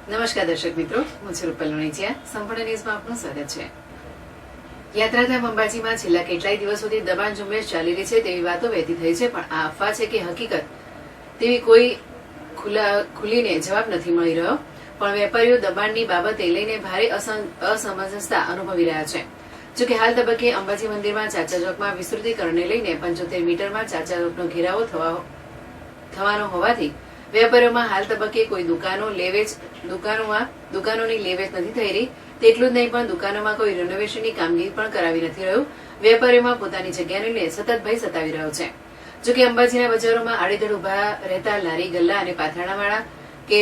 નમસ્કાર દર્શક મિત્રો, હું છું રૂપલ લોણીચિયા. સંપૂર્ણ ન્યૂઝમાં આપનું સ્વાગત છે. યાત્રાધામ અંબાજીમાં છેલ્લા કેટલાય દિવસોથી દબાણ ઝુંબેશ ચાલી રહી છે તેવી વાતો વહેતી થઈ છે, પણ આ અફવા છે કે હકીકત તેવી કોઈ ખુલીને જવાબ નથી મળી રહ્યો. પણ વેપારીઓ દબાણની બાબતે લઈને ભારે અસમંજસતા અનુભવી રહ્યા છે. જોકે હાલ તબક્કે અંબાજી મંદિરમાં ચાચા ચોકમાં વિસ્તૃતિકરણને લઈને 75 મીટરમાં ચાચા ચોકનો ઘેરાવો થવાનો હોવાથી વેપારીઓમાં હાલ તબક્કે કોઈ દુકાનોની લેવેચ નથી થઈ રહી. તેટલું જ નહીં, પણ દુકાનોમાં કોઈ રિનોવેશનની કામગીરી પણ કરાવી નથી રહ્યું. વેપારીઓમાં પોતાની જગ્યાને લઈને સતત ભય સતાવી રહ્યો છે. જોકે અંબાજીના બજારોમાં આડેધડ ઉભા રહેતા લારી ગલ્લા અને પાથરણાવાળા કે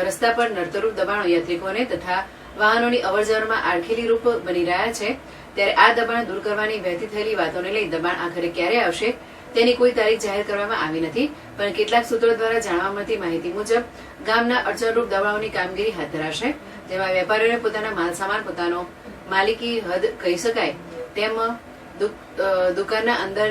રસ્તા પર નડતરરૂપ દબાણો યાત્રિકોને તથા વાહનોની અવરજવરમાં આડખેલી રૂપ બની રહ્યા છે. ત્યારે આ દબાણ દૂર કરવાની વહેતી થયેલી વાતોને લઈ દબાણ આખરે ક્યારે આવશે તેની કોઈ તારીખ જાહેર કરવામાં આવી નથી. પણ કેટલાક સૂત્રો દ્વારા જાણવા મળતી માહિતી મુજબ ગામના અડચણરૂપ દબાણોની કામગીરી હાથ ધરાશે, જેમાં વેપારીઓને પોતાના માલસામાન પોતાનો માલિકી હદ કહી શકાય તેમ દુકાનના અંદર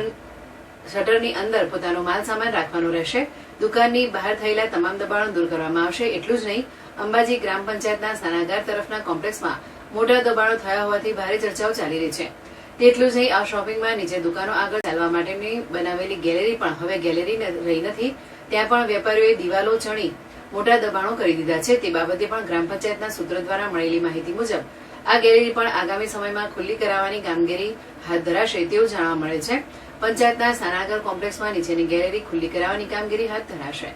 શટરની અંદર પોતાનો માલસામાન રાખવાનો રહેશે. દુકાનની બહાર થયેલા તમામ દબાણો દૂર કરવામાં આવશે. એટલું જ નહીં, અંબાજી ગ્રામ પંચાયતના સ્નાનાગાર તરફના કોમ્પ્લેક્સમાં મોટા દબાણો થયા હોવાથી ભારે ચર્ચાઓ ચાલી રહી છે. તેટલું જ નહીં, આ શોપિંગમાં નીચે દુકાનો આગળ ચાલવા માટેની બનાવેલી ગેલેરી પણ હવે ગેલેરી રહી નથી. ત્યાં પણ વેપારીઓએ દિવાલો ચણી મોટા દબાણો કરી દીધા છે. તે બાબતે પણ ગ્રામ પંચાયતના સૂત્રો દ્વારા મળેલી માહિતી મુજબ આ ગેલેરી પણ આગામી સમયમાં ખુલ્લી કરાવવાની કામગીરી હાથ ધરાશે તેવું જાણવા મળે છે. પંચાયતના સ્નાનાગાર કોમ્પ્લેક્સમાં નીચેની ગેલેરી ખુલ્લી કરાવવાની કામગીરી હાથ ધરાશે.